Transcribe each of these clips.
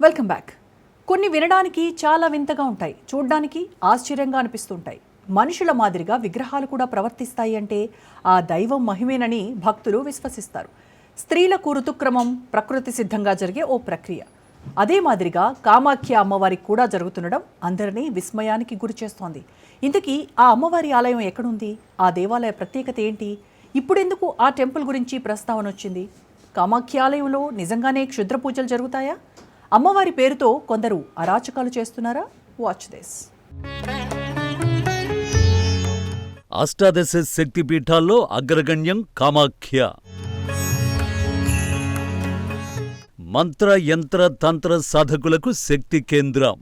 Welcome back. కొన్ని వినడానికి చాలా వింతగా ఉంటాయి, చూడ్డానికి ఆశ్చర్యంగా అనిపిస్తుంటాయి. మనుషుల మాదిరిగా విగ్రహాలు కూడా ప్రవర్తిస్తాయి అంటే ఆ దైవం మహిమేనని భక్తులు విశ్వసిస్తారు. స్త్రీలకు ఋతుక్రమం ప్రకృతి సిద్ధంగా జరిగే ఓ ప్రక్రియ. అదే మాదిరిగా కామాఖ్య అమ్మవారికి కూడా జరుగుతుండడం అందరినీ విస్మయానికి గురి చేస్తోంది. ఇంతకీ ఆ అమ్మవారి ఆలయం ఎక్కడుంది? ఆ దేవాలయ ప్రత్యేకత ఏంటి? ఇప్పుడెందుకు ఆ టెంపుల్ గురించి ప్రస్తావన వచ్చింది? కామాఖ్య ఆలయంలో నిజంగానే క్షుద్ర పూజలు జరుగుతాయా? అమ్మవారి పేరుతో కొందరు అరాచకాలు చేస్తున్నారా? Watch this. అష్టాదశ శక్తిపీఠాల్లో అగ్రగణ్యం కామాఖ్య. మంత్ర యంత్ర తంత్ర సాధకులకు శక్తి కేంద్రం.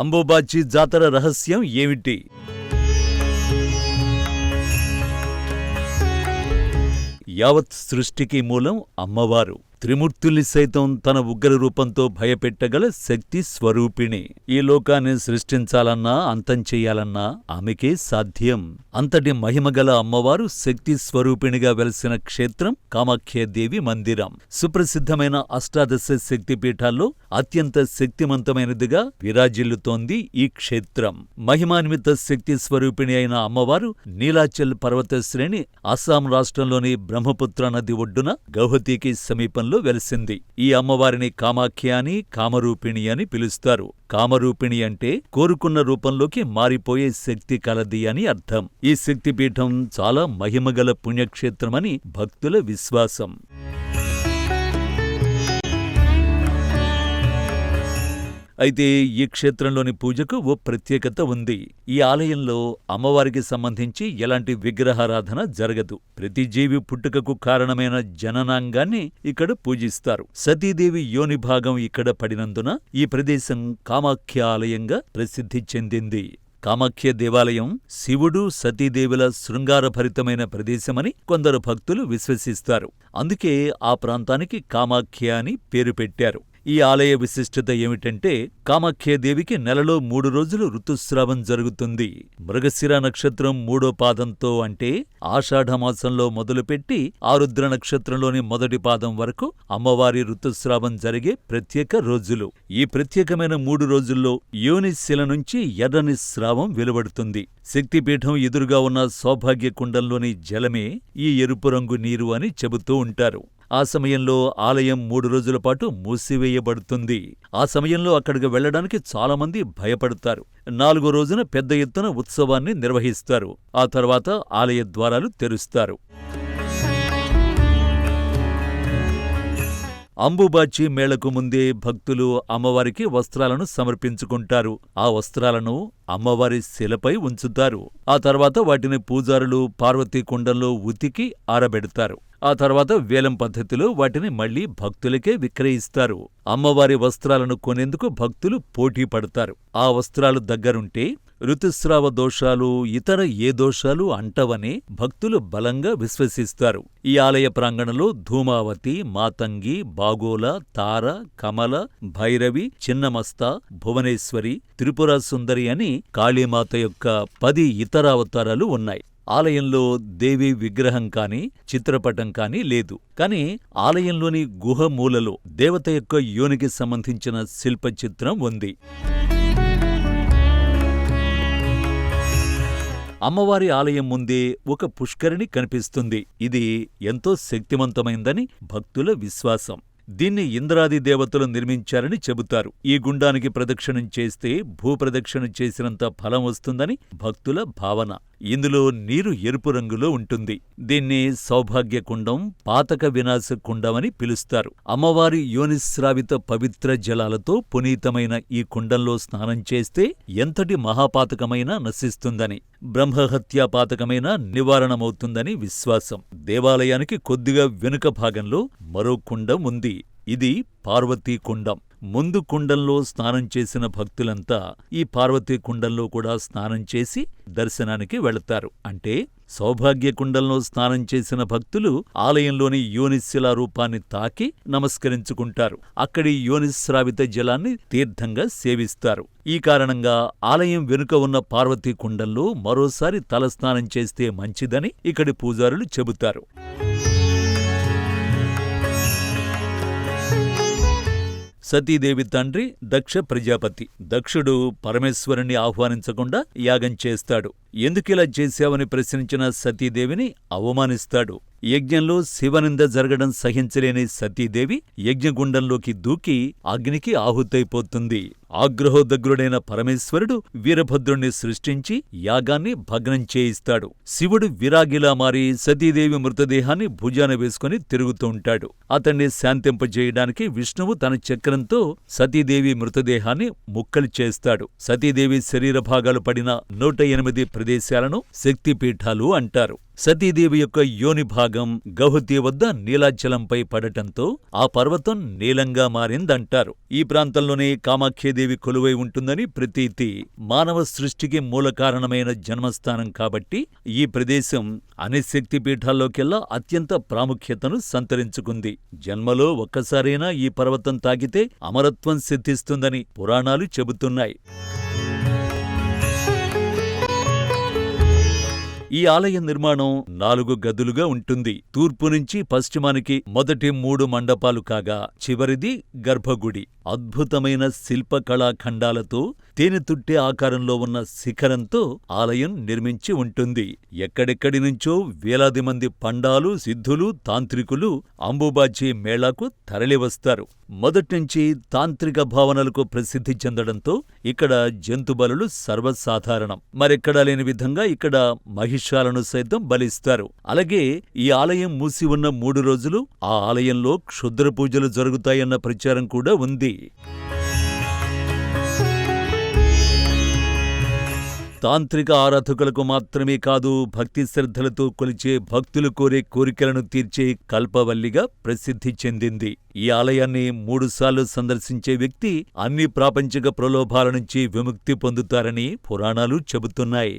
అంబుబాచి జాతర రహస్యం ఏమిటి? యావత్ సృష్టికి మూలం అమ్మవారు. త్రిమూర్తుల్ని సైతం తన ఉగ్ర రూపంతో భయపెట్టగల శక్తి స్వరూపిణి. ఈ లోకాన్ని సృష్టించాలన్నా అంతం చెయ్యాలన్నా ఆమెకే సాధ్యం. అంతటి మహిమగల అమ్మవారు శక్తి స్వరూపిణిగా వెలసిన క్షేత్రం కామాఖ్యాదేవి మందిరం. సుప్రసిద్ధమైన అష్టాదశ శక్తిపీఠాల్లో అత్యంత శక్తిమంతమైనదిగా విరాజిల్లుతోంది ఈ క్షేత్రం. మహిమాన్విత శక్తి స్వరూపిణి అయిన అమ్మవారు నీలాచల్ పర్వత శ్రేణి అస్సాం రాష్ట్రంలోని బ్రహ్మపుత్ర నది ఒడ్డున గౌహతికి సమీపంలో వెలిసింది. ఈ అమ్మవారిని కామాఖ్య అని, కామరూపిణి అని పిలుస్తారు. కామరూపిణి అంటే కోరుకున్న రూపంలోకి మారిపోయే శక్తి కలది అని అర్థం. ఈ శక్తిపీఠం చాలా మహిమగల పుణ్యక్షేత్రమని భక్తుల విశ్వాసం. అయితే ఈ క్షేత్రంలోని పూజకు ఓ ప్రత్యేకత ఉంది. ఈ ఆలయంలో అమ్మవారికి సంబంధించి ఎలాంటి విగ్రహారాధన జరగదు. ప్రతి జీవి పుట్టుకకు కారణమైన జననాంగాన్ని ఇక్కడ పూజిస్తారు. సతీదేవి యోని భాగం ఇక్కడ పడినందున ఈ ప్రదేశం కామాఖ్య ఆలయంగా ప్రసిద్ధి చెందింది. కామాఖ్య దేవాలయం శివుడు సతీదేవుల శృంగారభరితమైన ప్రదేశమని కొందరు భక్తులు విశ్వసిస్తారు. అందుకే ఆ ప్రాంతానికి కామాఖ్య అని పేరు పెట్టారు. ఈ ఆలయ విశిష్టత ఏమిటంటే కామాఖ్యాదేవికి నెలలో 3 రోజులు ఋతుస్రావం జరుగుతుంది. మృగశిర నక్షత్రం 3వ పాదంతో అంటే ఆషాఢమాసంలో మొదలుపెట్టి ఆరుద్ర నక్షత్రంలోని మొదటి పాదం వరకు అమ్మవారి ఋతుస్రావం జరిగే ప్రత్యేక రోజులు. ఈ ప్రత్యేకమైన 3 రోజుల్లో యోనిశిల నుంచి ఎర్రని స్రావం వెలువడుతుంది. శక్తిపీఠం ఎదురుగా ఉన్న సౌభాగ్య కుండంలోని జలమే ఈ ఎరుపు రంగు నీరు అని చెబుతూ ఉంటారు. ఆ సమయంలో ఆలయం 3 రోజుల పాటు మూసివేయబడుతుంది. ఆ సమయంలో అక్కడికి వెళ్లడానికి చాలామంది భయపడతారు. 4వ రోజున పెద్ద ఎత్తున ఉత్సవాన్ని నిర్వహిస్తారు. ఆ తర్వాత ఆలయ ద్వారాలు తెరుస్తారు. అంబుబాచి మేళకు ముందే భక్తులు అమ్మవారికి వస్త్రాలను సమర్పించుకుంటారు. ఆ వస్త్రాలను అమ్మవారి శిలపై ఉంచుతారు. ఆ తర్వాత వాటిని పూజారులు పార్వతీ కుండంలో ఉతికి ఆరబెడతారు. ఆ తర్వాత వేలం పద్ధతిలో వాటిని మళ్లీ భక్తులకే విక్రయిస్తారు. అమ్మవారి వస్త్రాలను కొనేందుకు భక్తులు పోటీ పడతారు. ఆ వస్త్రాలు దగ్గరుంటే ఋతుస్రావ దోషాలు, ఇతర ఏ దోషాలు అంటవని భక్తులు బలంగా విశ్వసిస్తారు. ఈ ఆలయ ప్రాంగణంలో ధూమావతి, మాతంగి, బాగోల, తార, కమల, భైరవి, చిన్నమస్త, భువనేశ్వరి, త్రిపుర సుందరి అని కాళీమాత యొక్క 10 ఇతర అవతారాలు ఉన్నాయి. ఆలయంలో దేవి విగ్రహం కాని, చిత్రపటం కాని లేదు. కాని ఆలయంలోని గుహ మూలలో దేవత యొక్క యోనికి సంబంధించిన శిల్పచిత్రం ఉంది. అమ్మవారి ఆలయం ముందే ఒక పుష్కరిణి కనిపిస్తుంది. ఇది ఎంతో శక్తివంతమైందని భక్తుల విశ్వాసం. దీన్ని ఇంద్రాది దేవతలు నిర్మించారని చెబుతారు. ఈ గుండానికి ప్రదక్షిణం చేస్తే భూప్రదక్షిణ చేసినంత ఫలం వస్తుందని భక్తుల భావన. ఇందులో నీరు ఎరుపు రంగులో ఉంటుంది. దీన్ని సౌభాగ్య కుండం, పాతక వినాశ కుండమని పిలుస్తారు. అమ్మవారి యోనిస్రావిత పవిత్ర జలాలతో పునీతమైన ఈ కుండంలో స్నానం చేస్తే ఎంతటి మహాపాతకమైనా నశిస్తుందని, బ్రహ్మహత్యా పాతకమైనా నివారణమవుతుందని విశ్వాసం. దేవాలయానికి కొద్దిగా వెనుక భాగంలో మరో కుండం ఉంది. ఇది పార్వతీ కుండం. ముందు కుండంలో స్నానం చేసిన భక్తులంతా ఈ పార్వతీ కుండంలో కూడా స్నానం చేసి దర్శనానికి వెళతారు. అంటే సౌభాగ్య కుండంలో స్నానం చేసిన భక్తులు ఆలయంలోని యోనిశిలా రూపాన్ని తాకి నమస్కరించుకుంటారు. అక్కడి యోనిస్రావిత జలాన్ని తీర్థంగా సేవిస్తారు. ఈ కారణంగా ఆలయం వెనుక ఉన్న పార్వతీ కుండంలో మరోసారి తలస్నానం చేస్తే మంచిదని ఇక్కడి పూజారులు చెబుతారు. సతీదేవి తండ్రి దక్ష ప్రజాపతి. దక్షుడు పరమేశ్వరుణ్ణి ఆహ్వానించకుండా యాగం చేస్తాడు. ఎందుకిలా చేశావని ప్రశ్నించిన సతీదేవిని అవమానిస్తాడు. యజ్ఞంలో శివనింద జరగడం సహించలేని సతీదేవి యజ్ఞగుండంలోకి దూకి అగ్నికి ఆహుతైపోతుంది. ఆగ్రహోదగ్రుడైన పరమేశ్వరుడు వీరభద్రుణ్ణి సృష్టించి యాగాన్ని భగ్నం చేయిస్తాడు. శివుడు విరాగిలా మారి సతీదేవి మృతదేహాన్ని భుజాన వేసుకుని తిరుగుతూ ఉంటాడు. అతన్ని శాంతింపజేయడానికి విష్ణువు తన చక్రంతో సతీదేవి మృతదేహాన్ని ముక్కలు చేస్తాడు. సతీదేవి శరీర భాగాలు పడిన 108 ప్రదేశాలను శక్తిపీఠాలు అంటారు. సతీదేవి యొక్క యోని భాగం గౌహతి వద్ద నీలాచలంపై పడటంతో ఆ పర్వతం నీలంగా మారిందంటారు. ఈ ప్రాంతంలోనే కామాఖ్యాదేవి కొలువై ఉంటుందని ప్రతీతి. మానవ సృష్టికి మూల కారణమైన జన్మస్థానం కాబట్టి ఈ ప్రదేశం అన్ని శక్తిపీఠాల్లోకెల్లా అత్యంత ప్రాముఖ్యతను సంతరించుకుంది. జన్మలో ఒక్కసారైనా ఈ పర్వతం తాకితే అమరత్వం సిద్ధిస్తుందని పురాణాలు చెబుతున్నాయి. ఈ ఆలయ నిర్మాణం 4 గదులుగా ఉంటుంది. తూర్పు నుంచి పశ్చిమానికి మొదటి 3 మండపాలు కాగా చివరిది గర్భగుడి. అద్భుతమైన శిల్పకళాఖండాలతో తేనెతుట్టె ఆకారంలో ఉన్న శిఖరంతో ఆలయం నిర్మించి ఉంటుంది. ఎక్కడెక్కడి నుంచో వేలాది మంది పండాలు, సిద్ధులు, తాంత్రికులు అంబుబాచి మేళాకు తరలివస్తారు. మొదట్నుంచి తాంత్రిక భావనలకు ప్రసిద్ధి చెందడంతో ఇక్కడ జంతుబలులు సర్వసాధారణం. మరెక్కడా లేని విధంగా ఇక్కడ మహిషాలను సైతం బలిస్తారు. అలాగే ఈ ఆలయం మూసి ఉన్న 3 రోజులు ఆ ఆలయంలో క్షుద్ర పూజలు జరుగుతాయన్న ప్రచారం కూడా ఉంది. తాంత్రిక ఆరాధకులకు మాత్రమే కాదు, భక్తి శ్రద్ధలతో కొలిచే భక్తులు కోరే కోరికలను తీర్చే కల్పవల్లిగా ప్రసిద్ధి చెందింది. ఈ ఆలయాన్ని 3 సార్లు సందర్శించే వ్యక్తి అన్ని ప్రాపంచిక ప్రలోభాల నుంచి విముక్తి పొందుతారని పురాణాలు చెబుతున్నాయి.